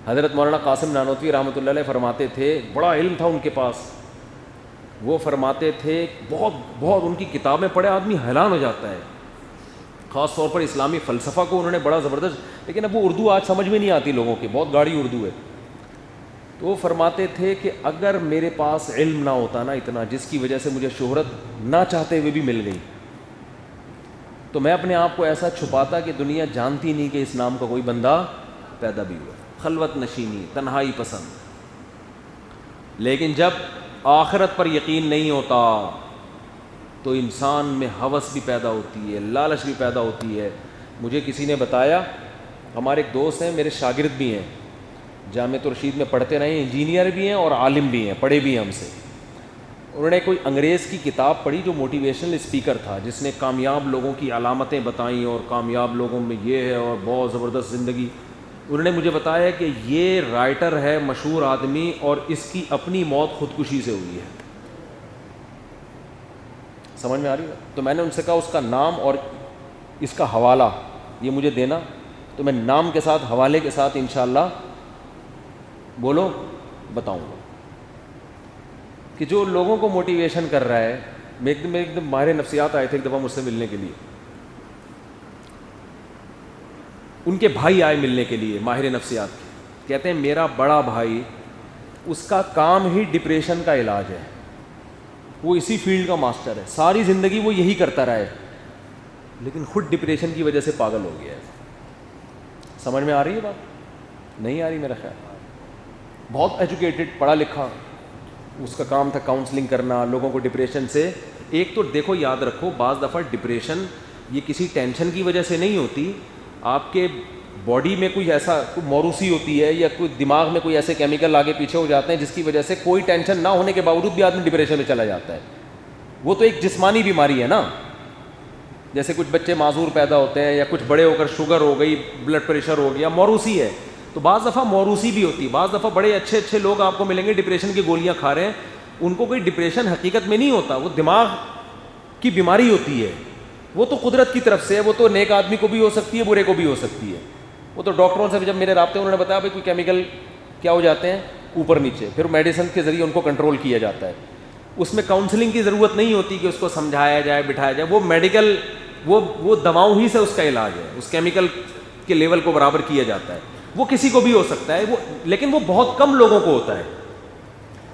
حضرت مولانا قاسم نانوتوی رحمۃ اللہ علیہ فرماتے تھے, بڑا علم تھا ان کے پاس, وہ فرماتے تھے بہت ان کی کتابیں پڑھے آدمی حیران ہو جاتا ہے, خاص طور پر اسلامی فلسفہ کو انہوں نے بڑا زبردست, لیکن اب وہ اردو آج سمجھ میں نہیں آتی لوگوں کی, بہت گاڑی اردو ہے. تو وہ فرماتے تھے کہ اگر میرے پاس علم نہ ہوتا نا اتنا, جس کی وجہ سے مجھے شہرت نہ چاہتے ہوئے بھی مل گئی, تو میں اپنے آپ کو ایسا چھپاتا کہ دنیا جانتی نہیں کہ اس نام کا کوئی بندہ پیدا بھی ہوا. خلوت نشینی, تنہائی پسند. لیکن جب آخرت پر یقین نہیں ہوتا تو انسان میں ہوس بھی پیدا ہوتی ہے, لالچ بھی پیدا ہوتی ہے. مجھے کسی نے بتایا, ہمارے ایک دوست ہیں, میرے شاگرد بھی ہیں, جامعۃ الرشید میں پڑھتے رہے, انجینئر بھی ہیں اور عالم بھی ہیں, پڑھے بھی ہیں ہم سے. انہوں نے کوئی انگریز کی کتاب پڑھی جو موٹیویشنل اسپیکر تھا, جس نے کامیاب لوگوں کی علامتیں بتائیں اور کامیاب لوگوں میں یہ ہے اور بہت زبردست زندگی. انہوں نے مجھے بتایا کہ یہ رائٹر ہے مشہور آدمی اور اس کی اپنی موت خودکشی سے ہوئی ہے. سمجھ میں آ رہی ہے؟ تو میں نے ان سے کہا اس کا نام اور اس کا حوالہ یہ مجھے دینا, تو میں نام کے ساتھ حوالے کے ساتھ انشاءاللہ بولو بتاؤں گا کہ جو لوگوں کو موٹیویشن کر رہا ہے. میں ایک دم ماہر نفسیات آئے تھے ایک دفعہ مجھ سے ملنے کے لیے, ان کے بھائی آئے ملنے کے لیے ماہر نفسیات کے, کہتے ہیں میرا بڑا بھائی, اس کا کام ہی ڈپریشن کا علاج ہے, وہ اسی فیلڈ کا ماسٹر ہے, ساری زندگی وہ یہی کرتا رہا ہے, لیکن خود ڈپریشن کی وجہ سے پاگل ہو گیا ہے. سمجھ میں آ رہی ہے بات؟ نہیں آ رہی میرا خیال. بہت ایجوکیٹڈ, پڑھا لکھا, اس کا کام تھا کاؤنسلنگ کرنا لوگوں کو ڈپریشن سے. ایک تو دیکھو یاد رکھو, بعض دفعہ ڈپریشن یہ کسی ٹینشن کی وجہ سے نہیں ہوتی, آپ کے باڈی میں کوئی ایسا کوئی موروثی ہوتی ہے یا کوئی دماغ میں کوئی ایسے کیمیکل آگے پیچھے ہو جاتے ہیں جس کی وجہ سے کوئی ٹینشن نہ ہونے کے باوجود بھی آدمی ڈپریشن میں چلا جاتا ہے. وہ تو ایک جسمانی بیماری ہے نا, جیسے کچھ بچے معذور پیدا ہوتے ہیں یا کچھ بڑے ہو کر شوگر ہو گئی, بلڈ پریشر ہو گیا, موروثی ہے. تو بعض دفعہ موروثی بھی ہوتی ہے. بعض دفعہ بڑے اچھے اچھے لوگ آپ کو ملیں گے ڈپریشن کی گولیاں کھا رہے ہیں, ان کو کوئی ڈپریشن حقیقت میں نہیں ہوتا, وہ دماغ کی بیماری ہوتی ہے. وہ تو قدرت کی طرف سے ہے, وہ تو نیک آدمی کو بھی ہو سکتی ہے, برے کو بھی ہو سکتی ہے. وہ تو ڈاکٹروں سے جب میرے رابطے انہوں نے بتایا بھائی کوئی کیمیکل کیا ہو جاتے ہیں اوپر نیچے, پھر میڈیسن کے ذریعے ان کو کنٹرول کیا جاتا ہے. اس میں کاؤنسلنگ کی ضرورت نہیں ہوتی کہ اس کو سمجھایا جائے بٹھایا جائے, وہ میڈیکل وہ دواؤں ہی سے اس کا علاج ہے, اس کیمیکل کے لیول کو برابر کیا جاتا ہے. وہ کسی کو بھی ہو سکتا ہے, لیکن وہ بہت کم لوگوں کو ہوتا ہے.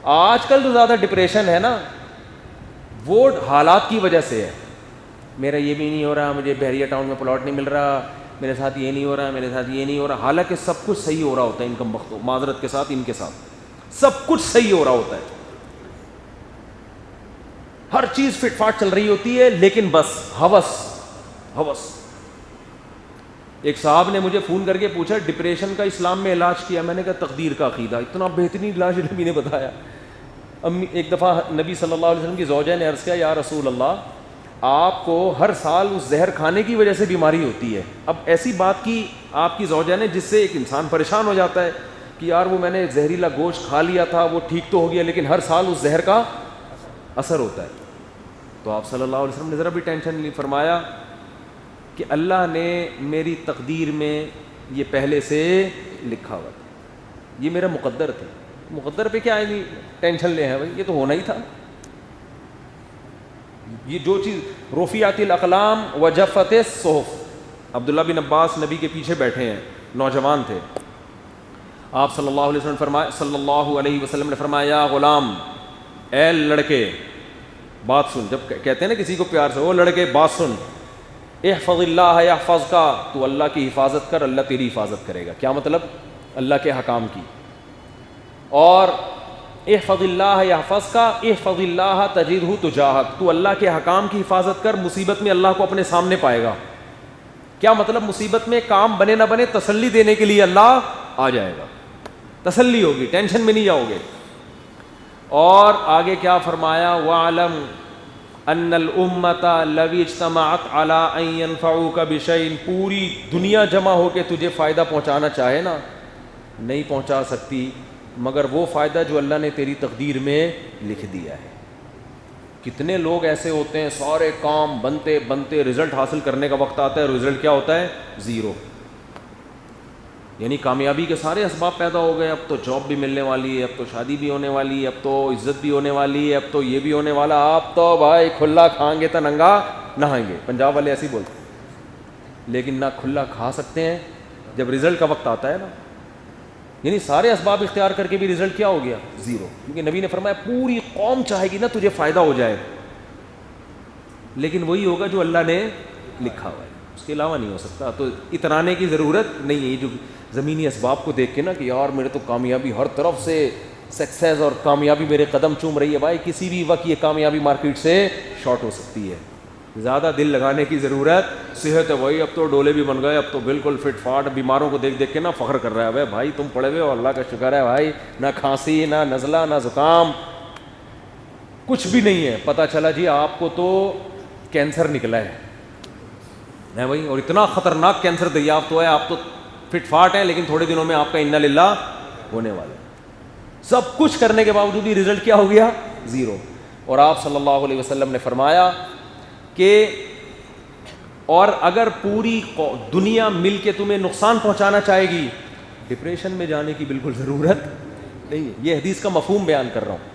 آج کل جو زیادہ ڈپریشن ہے نا وہ حالات کی وجہ سے ہے. میرا یہ بھی نہیں ہو رہا, مجھے بحریہ ٹاؤن میں پلاٹ نہیں مل رہا, میرے ساتھ یہ نہیں ہو رہا, میرے ساتھ یہ نہیں ہو رہا. حالانکہ سب کچھ صحیح ہو رہا ہوتا ہے ان کم بختوں, معذرت کے ساتھ ان کے ساتھ سب کچھ صحیح ہو رہا ہوتا ہے, ہر چیز فٹ فاٹ چل رہی ہوتی ہے, لیکن بس ہوس. ایک صاحب نے مجھے فون کر کے پوچھا ڈپریشن کا اسلام میں علاج کیا. میں نے کہا تقدیر کا عقیدہ, اتنا بہترین علاج نبی نے بتایا. ایک دفعہ نبی صلی اللہ علیہ وسلم کی زوجہ نے عرض کیا, یا رسول اللہ آپ کو ہر سال اس زہر کھانے کی وجہ سے بیماری ہوتی ہے. اب ایسی بات کی آپ کی زوجہ نے جس سے ایک انسان پریشان ہو جاتا ہے کہ یار وہ میں نے زہریلا گوشت کھا لیا تھا, وہ ٹھیک تو ہو گیا, لیکن ہر سال اس زہر کا اثر ہوتا ہے. تو آپ صلی اللہ علیہ وسلم نے ذرا بھی ٹینشن نہیں, فرمایا کہ اللہ نے میری تقدیر میں یہ پہلے سے لکھا ہوا تھا, یہ میرا مقدر تھا. مقدر پہ کیا ہے ٹینشن لے ہیں بھائی, یہ تو ہونا ہی تھا. یہ جو چیز رفعت الاقلام وجفت الصحف, عبداللہ بن عباس نبی کے پیچھے بیٹھے ہیں, نوجوان تھے. آپ صلی اللہ علیہ وسلم نے فرمایا, یا غلام, اے لڑکے بات سن. جب کہتے ہیں نا کسی کو پیار سے, وہ لڑکے بات سن, احفظ اللہ یحفظ کا, تو اللہ کی حفاظت کر, اللہ تیری حفاظت کرے گا. کیا مطلب؟ اللہ کے حکام کی. اور احفظ اللہ یحفظ کا, احفظ اللہ تجدہ تجاہک, تو اللہ کے حکام کی حفاظت کر, مصیبت میں اللہ کو اپنے سامنے پائے گا. کیا مطلب؟ مصیبت میں کام بنے نہ بنے تسلی دینے کے لیے اللہ آ جائے گا, تسلی ہوگی, ٹینشن میں نہیں جاؤ گے. اور آگے کیا فرمایا, وَاعْلَمْ ان الامت لو اجتمعت علی ان ينفعوک بشیء, پوری دنیا جمع ہو کے تجھے فائدہ پہنچانا چاہے نا, نہیں پہنچا سکتی مگر وہ فائدہ جو اللہ نے تیری تقدیر میں لکھ دیا ہے. کتنے لوگ ایسے ہوتے ہیں سارے کام بنتے بنتے رزلٹ حاصل کرنے کا وقت آتا ہے, رزلٹ کیا ہوتا ہے؟ زیرو. یعنی کامیابی کے سارے اسباب پیدا ہو گئے. اب تو جاب بھی ملنے والی ہے, اب تو شادی بھی ہونے والی ہے, اب تو عزت بھی ہونے والی ہے, اب تو یہ بھی ہونے والا, آپ تو بھائی کھلا کھائیں گے تو ننگا نہائیں گے. پنجاب والے ایسے ہی بولتے ہیں. لیکن نہ کھلا کھا سکتے ہیں جب رزلٹ کا وقت آتا ہے نا. یعنی سارے اسباب اختیار کر کے بھی رزلٹ کیا ہو گیا؟ زیرو. کیونکہ نبی نے فرمایا پوری قوم چاہے گی نا تجھے فائدہ ہو جائے, لیکن وہی ہوگا جو اللہ نے لکھا ہوا ہے, اس کے علاوہ نہیں ہو سکتا. تو اترانے کی ضرورت نہیں ہے جو زمینی اسباب کو دیکھ کے نا کہ یار میرے تو کامیابی ہر طرف سے سکسیز اور کامیابی میرے قدم چوم رہی ہے. بھائی کسی بھی وقت یہ کامیابی مارکیٹ سے شارٹ ہو سکتی ہے. زیادہ دل لگانے کی ضرورت. صحت ہے بھائی, اب تو ڈولے بھی بن گئے, اب تو بالکل فٹ فاٹ, بیماروں کو دیکھ دیکھ کے نا فخر کر رہا ہے. بھائی تم پڑے ہوئے ہو, اللہ کا شکر ہے بھائی, نہ کھانسی نہ نزلہ نہ زکام, کچھ بھی نہیں ہے. پتہ چلا جی آپ کو تو کینسر نکلا ہے بھائی, اور اتنا خطرناک کینسر دریافت ہوا ہے. آپ تو فٹ فاٹ ہیں, لیکن تھوڑے دنوں میں آپ کا انا للہ ہونے والا ہے. سب کچھ کرنے کے باوجود بھی رزلٹ کیا ہو گیا؟ زیرو. اور آپ صلی اللہ علیہ وسلم نے فرمایا کہ اور اگر پوری دنیا مل کے تمہیں نقصان پہنچانا چاہے گی, ڈپریشن میں جانے کی بالکل ضرورت نہیں ہے. یہ حدیث کا مفہوم بیان کر رہا ہوں.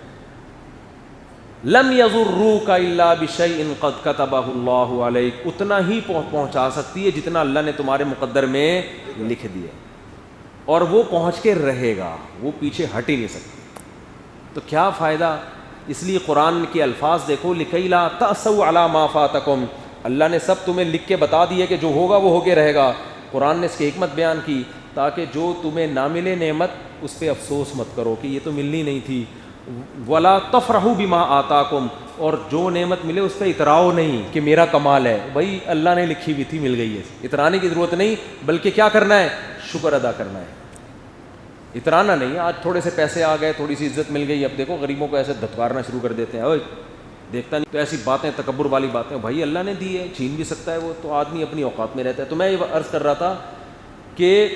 لم یضروک الا بشیء قد کتبہ اللہ علیک, اتنا ہی پہنچا سکتی ہے جتنا اللہ نے تمہارے مقدر میں لکھ دیا, اور وہ پہنچ کے رہے گا, وہ پیچھے ہٹ ہی نہیں سکتی. تو کیا فائدہ؟ اس لیے قرآن کے الفاظ دیکھو, لکی لا تأسوا علی ما فاتکم, اللہ نے سب تمہیں لکھ کے بتا دیا کہ جو ہوگا وہ ہو کے رہے گا. قرآن نے اس کی حکمت بیان کی تاکہ جو تمہیں نہ ملے نعمت اس پہ افسوس مت کرو کہ یہ تو ملنی نہیں تھی. ولا تفرحوا بما آتاکم, اور جو نعمت ملے اس پہ اتراؤ نہیں کہ میرا کمال ہے. بھائی اللہ نے لکھی ہوئی تھی, مل گئی ہے, اترانے کی ضرورت نہیں, بلکہ کیا کرنا ہے؟ شکر ادا کرنا ہے, اترانا نہیں. آج تھوڑے سے پیسے آ گئے, تھوڑی سی عزت مل گئی, اب دیکھو غریبوں کو ایسے دھتکارنا شروع کر دیتے ہیں, اوے دیکھتا نہیں. تو ایسی باتیں, تکبر والی باتیں, بھائی اللہ نے دی ہے, چھین بھی سکتا ہے وہ, تو آدمی اپنی اوقات میں رہتا ہے. تو میں یہ عرض کر رہا تھا کہ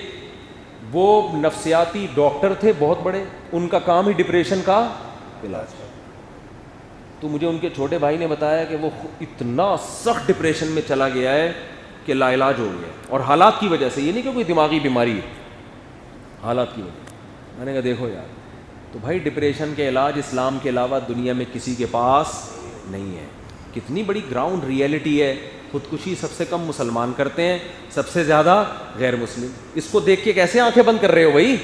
وہ نفسیاتی ڈاکٹر تھے بہت بڑے, ان کا کام ہی ڈپریشن کا علاج. تو مجھے ان کے چھوٹے بھائی نے بتایا کہ وہ اتنا سخت ڈپریشن میں چلا گیا ہے کہ لا علاج ہو گیا, اور حالات کی وجہ سے. یہ نہیں کہ کوئی دماغی بیماری ہے, حالات کی وجہ. میں نے کہا دیکھو یار, تو بھائی ڈپریشن کے علاج اسلام کے علاوہ دنیا میں کسی کے پاس نہیں ہے. کتنی بڑی گراؤنڈ ریئلٹی ہے. خودکشی سب سے کم مسلمان کرتے ہیں, سب سے زیادہ غیر مسلم. اس کو دیکھ کے کیسے آنکھیں بند کر رہے ہو بھائی؟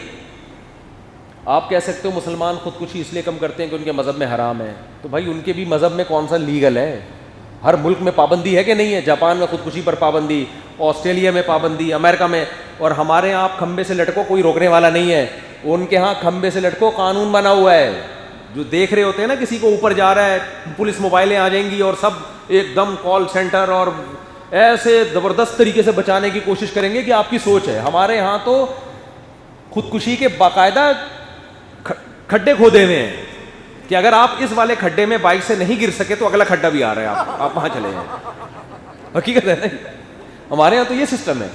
آپ کہہ سکتے ہو مسلمان خودکشی اس لیے کم کرتے ہیں کہ ان کے مذہب میں حرام ہے. تو بھائی ان کے بھی مذہب میں کون سا لیگل ہے؟ ہر ملک میں پابندی ہے کہ نہیں ہے؟ جاپان میں خودکشی پر پابندی, آسٹریلیا میں پابندی, امریکہ میں. اور ہمارے یہاں آپ کھمبے سے لٹکو, کوئی روکنے والا نہیں ہے. ان کے ہاں کھمبے سے لٹکو قانون بنا ہوا ہے. جو دیکھ رہے ہوتے ہیں نا کسی کو اوپر جا رہا ہے, پولیس موبائلیں آ جائیں گی اور سب ایک دم کال سینٹر, اور ایسے زبردست طریقے سے بچانے کی کوشش کریں گے کہ آپ کی سوچ ہے. ہمارے ہاں تو خودکشی کے باقاعدہ کھڈے کھودے ہوئے ہیں کہ اگر آپ اس والے کھڈے میں بائک سے نہیں گر سکے تو اگلا کھڈا بھی آ رہا ہے, آپ وہاں چلے جائیں. حقیقت ہے نہیں, ہمارے یہاں تو یہ سسٹم ہے.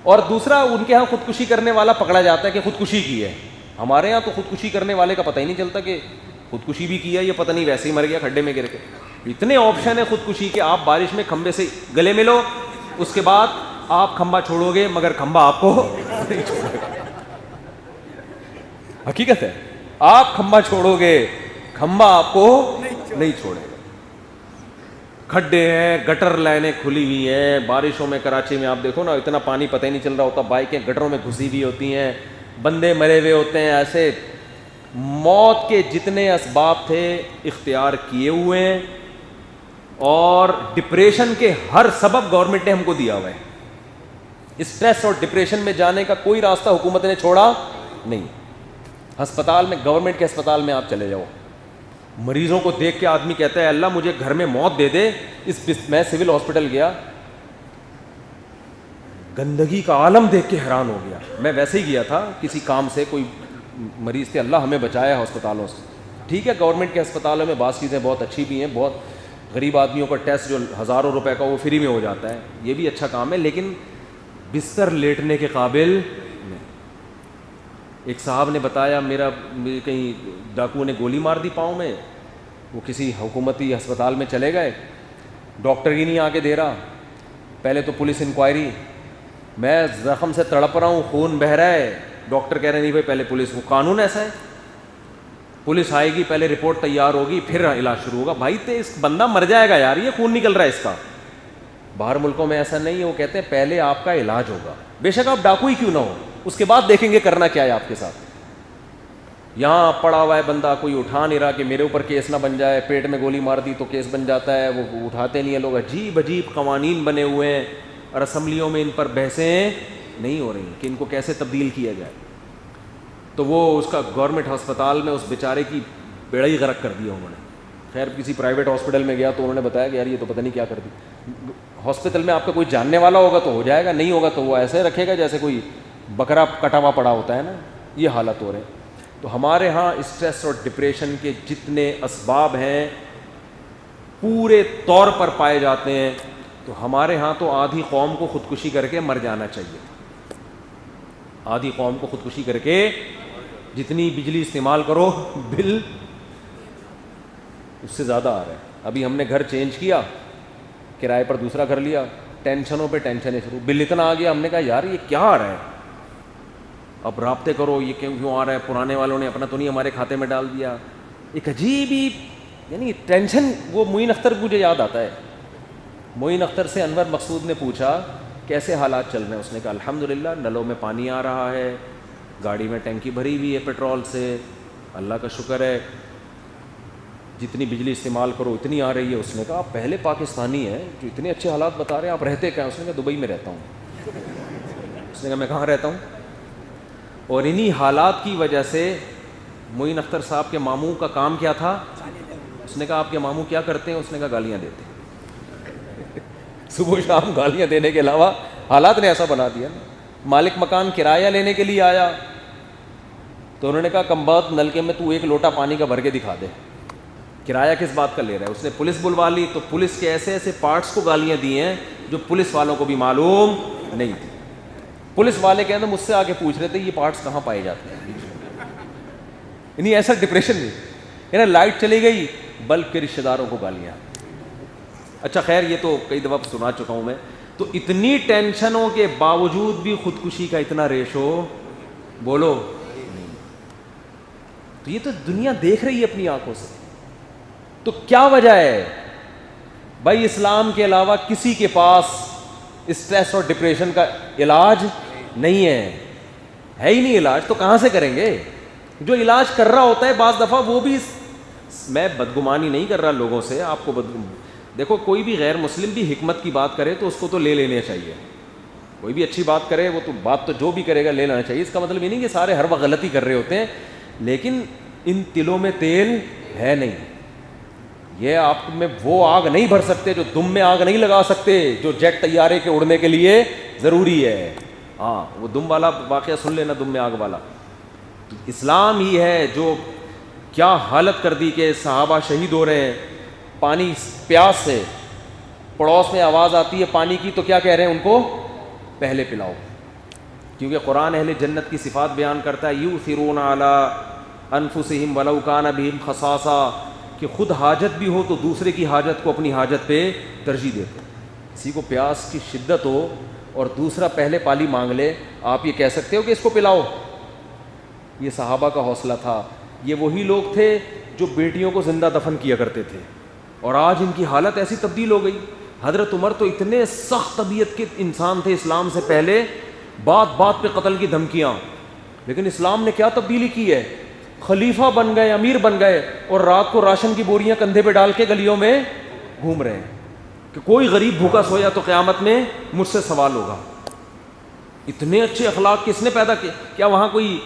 اور دوسرا, ان کے ہاں خودکشی کرنے والا پکڑا جاتا ہے کہ خودکشی کی ہے. ہمارے ہاں تو خودکشی کرنے والے کا پتہ ہی نہیں چلتا کہ خودکشی بھی کی ہے, یہ پتہ نہیں ویسے ہی مر گیا کھڈے میں گر کے. اتنے آپشن ہیں خودکشی کے. آپ بارش میں کھمبے سے گلے ملو, اس کے بعد آپ کھمبا چھوڑو گے مگر کھمبا آپ کو نہیں چھوڑے گا. حقیقت ہے, آپ کھمبا چھوڑو گے, کھمبا آپ کو نہیں چھوڑے گا. کھڈے ہیں, گٹر لائنیں کھلی ہوئی ہیں. بارشوں میں کراچی میں آپ دیکھو نا, اتنا پانی پتہ ہی نہیں چل رہا ہوتا, بائکیں گٹروں میں گھسی ہوئی ہوتی ہیں, بندے مرے ہوئے ہوتے ہیں. ایسے موت کے جتنے اسباب تھے اختیار کیے ہوئے ہیں, اور ڈپریشن کے ہر سبب گورنمنٹ نے ہم کو دیا ہوا ہے. اسٹریس اور ڈپریشن میں جانے کا کوئی راستہ حکومت نے چھوڑا نہیں. ہسپتال میں, گورنمنٹ کے ہسپتال میں آپ چلے جاؤ, مریضوں کو دیکھ کے آدمی کہتا ہے اللہ مجھے گھر میں موت دے دے. میں سول ہاسپٹل گیا, گندگی کا عالم دیکھ کے حیران ہو گیا. میں ویسے ہی گیا تھا کسی کام سے, کوئی مریض تھے, اللہ ہمیں بچایا ہسپتالوں سے. ٹھیک ہے, گورنمنٹ کے ہسپتالوں میں بعض چیزیں بہت اچھی بھی ہیں, بہت غریب آدمیوں کا ٹیسٹ جو ہزاروں روپے کا وہ فری میں ہو جاتا ہے, یہ بھی اچھا کام ہے, لیکن بستر لیٹنے کے قابل نہیں. ایک صاحب نے بتایا, میرا کہیں ڈاکوؤں نے گولی مار دی پاؤں میں, وہ کسی حکومتی ہسپتال میں چلے گئے, ڈاکٹر ہی نہیں آ کے دے رہا. پہلے تو پولیس انکوائری, میں زخم سے تڑپ رہا ہوں, خون بہہ رہا ہے, ڈاکٹر کہہ رہے نہیں بھائی پہلے پولیس کو, قانون ایسا ہے, پولیس آئے گی, پہلے رپورٹ تیار ہوگی, پھر علاج شروع ہوگا. بھائی تو اس بندہ مر جائے گا یار, یہ خون نکل رہا ہے اس کا. باہر ملکوں میں ایسا نہیں ہے, وہ کہتے ہیں پہلے آپ کا علاج ہوگا, بے شک آپ ڈاکو ہی کیوں نہ ہو, اس کے بعد دیکھیں گے کرنا کیا ہے آپ کے ساتھ. یہاں پڑا ہوا ہے بندہ, کوئی اٹھا نہیں رہا کہ میرے اوپر کیس نہ بن جائے, پیٹ میں گولی مار دی تو کیس بن جاتا ہے, وہ اٹھاتے نہیں ہیں لوگ. عجیب عجیب قوانین بنے ہوئے ہیں, اور اسمبلیوں میں ان پر بحثیں نہیں ہو رہی کہ ان کو کیسے تبدیل کیا جائے. تو وہ اس کا گورنمنٹ ہسپتال میں اس بیچارے کی بیڑا ہی غرق کر دیا انہوں نے. خیر کسی پرائیویٹ ہاسپٹل میں گیا تو انہوں نے بتایا کہ یار یہ تو پتہ نہیں کیا کر دی. ہاسپٹل میں آپ کا کوئی جاننے والا ہوگا تو ہو جائے گا, نہیں ہوگا تو وہ ایسے رکھے گا جیسے کوئی بکرا کٹا ہوا پڑا ہوتا ہے نا. یہ حالت ہو رہے ہیں. تو ہمارے ہاں اسٹریس اور ڈپریشن کے جتنے اسباب ہیں پورے طور پر پائے جاتے ہیں. تو ہمارے ہاں تو آدھی قوم کو خودکشی کر کے مر جانا چاہیے, آدھی قوم کو خودکشی کر کے. جتنی بجلی استعمال کرو بل اس سے زیادہ آ رہا ہے. ابھی ہم نے گھر چینج کیا, کرائے پر دوسرا گھر لیا, ٹینشنوں پہ ٹینشنیں شروع, بل اتنا آ گیا, ہم نے کہا یار یہ کیا آ رہا ہے, اب رابطے کرو یہ کیوں آ رہا ہے, پرانے والوں نے اپنا تو نہیں ہمارے کھاتے میں ڈال دیا. ایک عجیب ہی یعنی ٹینشن. وہ معین اختر مجھے یاد آتا ہے, معین اختر سے انور مقصود نے پوچھا کیسے حالات چل رہے ہیں, اس نے کہا الحمدللہ نلوں میں پانی آ رہا ہے, گاڑی میں ٹینکی بھری ہوئی ہے پیٹرول سے, اللہ کا شکر ہے, جتنی بجلی استعمال کرو اتنی آ رہی ہے. اس نے کہا آپ پہلے پاکستانی ہیں جو اتنے اچھے حالات بتا رہے ہیں, آپ رہتے کیا؟ اس نے کہا دبئی میں رہتا ہوں. اس نے کہا میں کہاں رہتا ہوں. اور انہی حالات کی وجہ سے معین اختر صاحب کے ماموں کا کام کیا تھا. اس نے کہا آپ کے ماموں کیا کرتے ہیں؟ اس نے کہا گالیاں دیتے ہیں. صبح شام گالیاں دینے کے علاوہ حالات نے ایسا بنا دیا. مالک مکان کرایہ لینے کے لیے آیا تو انہوں نے کہا کم بخت نلکے میں تو ایک لوٹا پانی کا بھر کے دکھا دے, کرایہ کس بات کا لے رہا ہے. اس نے پولیس بلوا لی تو پولیس کے ایسے ایسے پارٹس کو گالیاں دی ہیں جو پولیس والوں کو بھی معلوم نہیں تھی. پولیس والے کہتے ہیں مجھ سے آگے پوچھ رہے تھے یہ پارٹس کہاں پائے جاتے ہیں. یعنی ایسا ڈپریشن نہیں, یعنی لائٹ چلی گئی بلب کے رشتہ داروں کو گالیاں. اچھا خیر یہ تو کئی دفعہ سنا چکا ہوں میں. تو اتنی ٹینشنوں کے باوجود بھی خودکشی کا اتنا ریشو بولو نہیں. تو یہ تو دنیا دیکھ رہی ہے اپنی آنکھوں سے. تو کیا وجہ ہے بھائی؟ اسلام کے علاوہ کسی کے پاس اسٹریس اور ڈپریشن کا علاج نہیں ہے, ہے ہی نہیں علاج. تو کہاں سے کریں گے؟ جو علاج کر رہا ہوتا ہے بعض دفعہ وہ بھی, میں بدگمانی نہیں کر رہا لوگوں سے, آپ کو دیکھو کوئی بھی غیر مسلم بھی حکمت کی بات کرے تو اس کو تو لے لینا چاہیے. کوئی بھی اچھی بات کرے وہ تو بات تو جو بھی کرے گا لے لینا چاہیے. اس کا مطلب یہ نہیں کہ سارے ہر وقت غلطی کر رہے ہوتے ہیں, لیکن ان تلوں میں تیل ہے نہیں. یہ آپ میں وہ آگ نہیں بھر سکتے, جو دم میں آگ نہیں لگا سکتے, جو جیٹ طیارے کے اڑنے کے لیے ضروری ہے. ہاں وہ دم والا واقعہ سن لینا, دم میں آگ والا. تو اسلام ہی ہے جو کیا حالت کر دی کہ صحابہ شہید ہو رہے ہیں پانی پیاس سے, پڑوس میں آواز آتی ہے پانی کی تو کیا کہہ رہے ہیں ان کو پہلے پلاؤ. کیونکہ قرآن اہل جنت کی صفات بیان کرتا ہے یؤثرون علی انفسہم ولو کان بہم خصاصہ, کہ خود حاجت بھی ہو تو دوسرے کی حاجت کو اپنی حاجت پہ ترجیح دیتے. کسی کو پیاس کی شدت ہو اور دوسرا پہلے پانی مانگ لے, آپ یہ کہہ سکتے ہو کہ اس کو پلاؤ؟ یہ صحابہ کا حوصلہ تھا. یہ وہی لوگ تھے جو بیٹیوں کو زندہ دفن کیا کرتے تھے, اور آج ان کی حالت ایسی تبدیل ہو گئی. حضرت عمر تو اتنے سخت طبیعت کے انسان تھے اسلام سے پہلے, بات بات پہ قتل کی دھمکیاں, لیکن اسلام نے کیا تبدیلی کی ہے, خلیفہ بن گئے, امیر بن گئے, اور رات کو راشن کی بوریاں کندھے پہ ڈال کے گلیوں میں گھوم رہے ہیں کہ کوئی غریب بھوکا سویا تو قیامت میں مجھ سے سوال ہوگا. اتنے اچھے اخلاق کس نے پیدا کیے؟ کیا وہاں کوئی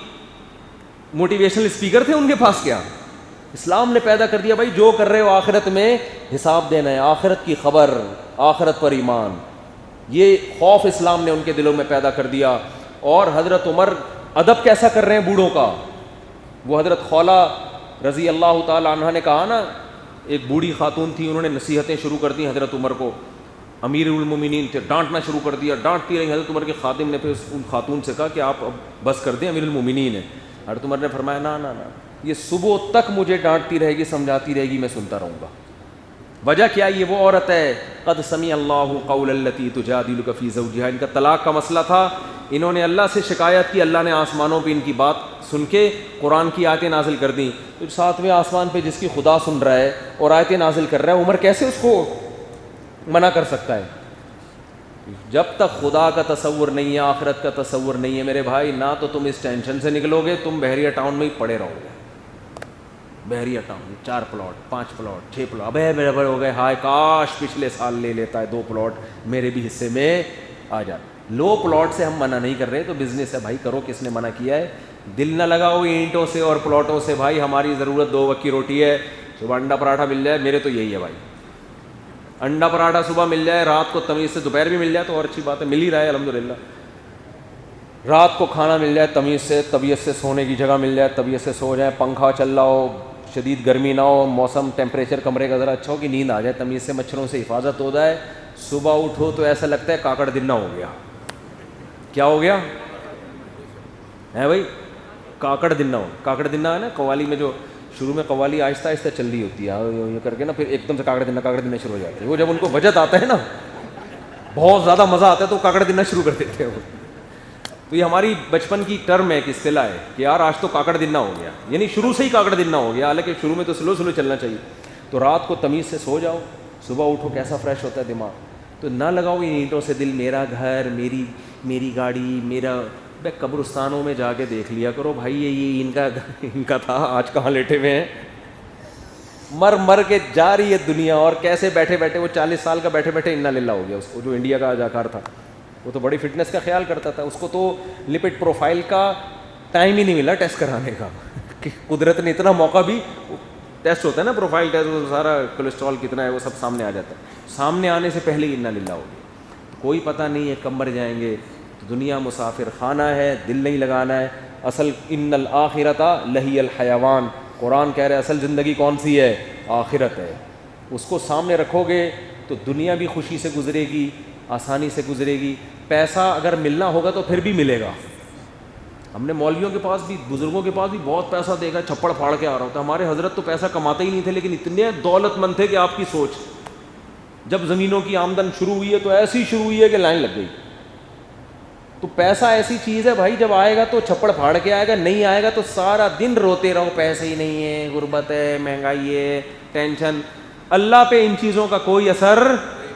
موٹیویشنل اسپیکر تھے ان کے پاس؟ کیا اسلام نے پیدا کر دیا بھائی جو کر رہے ہو آخرت میں حساب دینا ہے, آخرت کی خبر, آخرت پر ایمان. یہ خوف اسلام نے ان کے دلوں میں پیدا کر دیا. اور حضرت عمر ادب کیسا کر رہے ہیں بوڑھوں کا. وہ حضرت خولہ رضی اللہ تعالی عنہ نے کہا نا, ایک بوڑھی خاتون تھی, انہوں نے نصیحتیں شروع کر دی حضرت عمر کو, امیر المومنین تھے, ڈانٹنا شروع کر دیا, ڈانٹتی رہی. حضرت عمر کے خادم نے پھر ان خاتون سے کہا کہ آپ اب بس کر دیں, امیر المومنین ہیں. حضرت عمر نے فرمایا نا نا نا, یہ صبح تک مجھے ڈانٹتی رہے گی, سمجھاتی رہے گی, میں سنتا رہوں گا. وجہ کیا؟ یہ وہ عورت ہے قد سمع اللہ قول التی تجادلک فی زوجہا، ان کا طلاق کا مسئلہ تھا، انہوں نے اللہ سے شکایت کی، اللہ نے آسمانوں پہ ان کی بات سن کے قرآن کی آیتیں نازل کر دیں. تو ساتویں آسمان پہ جس کی خدا سن رہا ہے اور آیتیں نازل کر رہا ہے، عمر کیسے اس کو منع کر سکتا ہے؟ جب تک خدا کا تصور نہیں ہے، آخرت کا تصور نہیں ہے میرے بھائی، نہ تو تم اس ٹینشن سے نکلو گے، تم بحریہ ٹاؤن میں ہی پڑے رہو گے. بحریہ ٹاؤن 4 پلاٹ 5 پلاٹ 6 پلاٹ، ابے میرے بڑے ہو گئے، ہائے کاش پچھلے سال لے لیتا ہے 2 پلاٹ میرے بھی حصے میں آ جاتا. لو پلاٹ سے ہم منع نہیں کر رہے، تو بزنس ہے بھائی، کرو، کس نے منع کیا ہے؟ دل نہ لگاؤ اینٹوں سے اور پلاٹوں سے بھائی. ہماری ضرورت 2 وقت کی روٹی ہے، صبح انڈا پراٹھا مل جائے، میرے تو یہی ہے بھائی، انڈا پراٹھا صبح مل جائے، رات کو تمیز سے دوپہر بھی مل جائے تو اور اچھی بات ہے، مل ہی رہا ہے الحمدللہ. رات کو کھانا مل جائے تمیز سے، طبیعت سے سونے کی جگہ مل جائے، طبیعت سے سو جائیں، پنکھا چل رہا ہو، شدید گرمی نہ ہو، موسم ٹیمپریچر کمرے کا ذرا اچھا ہو کہ نیند آ جائے تمیز سے، مچھروں سے حفاظت ہو جائے. صبح اٹھو تو ایسا لگتا ہے کاکڑ دن نہ ہو گیا. کیا ہو گیا ہے بھائی؟ کاکڑ دن نہ ہو. کاکڑ دن نہ ہے نا قوالی میں، جو شروع میں قوالی آہستہ آہستہ چل رہی ہوتی ہے یہ کر کے نا، پھر ایک دم سے کاکڑ دن شروع ہو جاتے ہیں. وہ جب ان کو وجد آتا ہے نا، بہت زیادہ مزہ آتا ہے تو کاکڑ دن شروع کر دیتے ہیں وہ. تو یہ ہماری بچپن کی ٹرم ہے، ایک اصطلاح ہے کہ یار آج تو کاکڑ دن نہ ہو گیا، یعنی شروع سے ہی کاکڑ دن نہ ہو گیا، حالانکہ شروع میں تو سلو چلنا چاہیے. تو رات کو تمیز سے سو جاؤ، صبح اٹھو کیسا فریش ہوتا ہے دماغ. تو نہ لگاؤ ان اینٹوں سے دل، میرا گھر، میری گاڑی، میرا. بے قبرستانوں میں جا کے دیکھ لیا کرو بھائی، یہ ان کا تھا، آج کہاں لیٹے ہوئے ہیں. مر کے جا رہی ہے دنیا، اور کیسے بیٹھے بیٹھے وہ 40 سال کا بیٹھے بیٹھے انا للہ ہو گیا. اس کو جو انڈیا کا اداکار تھا وہ تو بڑی فٹنس کا خیال کرتا تھا، اس کو تو لپڈ پروفائل کا ٹائم ہی نہیں ملا ٹیسٹ کرانے کا کہ قدرت نے اتنا موقع بھی. ٹیسٹ ہوتا ہے نا پروفائل ٹیسٹ، وہ سارا کولیسٹرول کتنا ہے وہ سب سامنے آ جاتا ہے. سامنے آنے سے پہلے ہی انا للہ ہو گیا. کوئی پتہ نہیں ہے کب مر جائیں گے. دنیا مسافر خانہ ہے، دل نہیں لگانا ہے. اصل ان الآخرۃ لہی الحیوان، قرآن کہہ رہے ہیں اصل زندگی کون سی ہے؟ آخرت ہے. اس کو سامنے رکھو گے تو دنیا بھی خوشی سے گزرے گی، آسانی سے گزرے گی. پیسہ اگر ملنا ہوگا تو پھر بھی ملے گا. ہم نے مولویوں کے پاس بھی، بزرگوں کے پاس بھی بہت پیسہ دیکھا، چھپڑ پھاڑ کے آ رہا ہوتا. ہمارے حضرت تو پیسہ کماتے ہی نہیں تھے، لیکن اتنے دولت مند تھے کہ آپ کی سوچ. جب زمینوں کی آمدن شروع ہوئی ہے تو ایسی شروع ہوئی ہے کہ لائن لگ گئی. تو پیسہ ایسی چیز ہے بھائی، جب آئے گا تو چھپڑ پھاڑ کے آئے گا، نہیں آئے گا تو سارا دن روتے رہو پیسے ہی نہیں ہے، غربت ہے، مہنگائی ہے، ٹینشن. اللہ پہ ان چیزوں کا کوئی اثر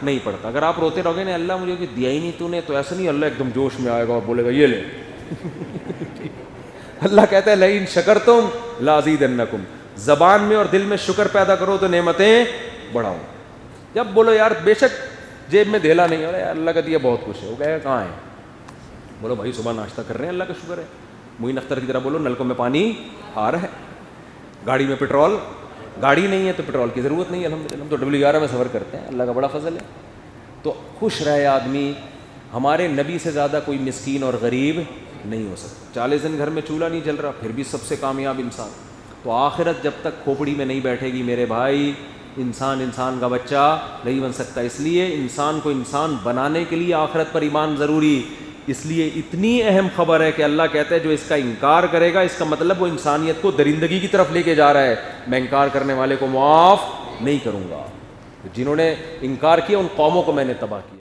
نہیں پڑتا. اگر آپ روتے رہو گے نا اللہ مجھے دیا ہی نہیں تو نے، تو ایسا نہیں اللہ ایک دم جوش میں آئے گا اور بولے گا یہ لے. اللہ کہتا ہے لئن شکرتم لازیدنکم، زبان میں اور دل میں شکر پیدا کرو تو نعمتیں بڑھاؤں. جب بولو یار بے شک جیب میں دھیلا نہیں ہو رہا ہے، اللہ کا دیا بہت کچھ ہے، وہ کہے گا کہاں ہے؟ بولو بھائی صبح ناشتہ کر رہے ہیں، اللہ کا شکر ہے. معین اختر کی طرح بولو نلکوں میں پانی آ رہا ہے، گاڑی میں پٹرول، گاڑی نہیں ہے تو پٹرول کی ضرورت نہیں ہے الحمدللہ. ہم تو WR میں سفر کرتے ہیں، اللہ کا بڑا فضل ہے. تو خوش رہے آدمی. ہمارے نبی سے زیادہ کوئی مسکین اور غریب نہیں ہو سکتا. 40 دن گھر میں چولہا نہیں جل رہا پھر بھی سب سے کامیاب انسان. تو آخرت جب تک کھوپڑی میں نہیں بیٹھے گی میرے بھائی، انسان کا بچہ نہیں بن سکتا. اس لیے انسان کو انسان بنانے کے لیے آخرت پر ایمان ضروری. اس لیے اتنی اہم خبر ہے کہ اللہ کہتا ہے جو اس کا انکار کرے گا اس کا مطلب وہ انسانیت کو درندگی کی طرف لے کے جا رہا ہے. میں انکار کرنے والے کو معاف نہیں کروں گا. جنہوں نے انکار کیا ان قوموں کو میں نے تباہ کیا.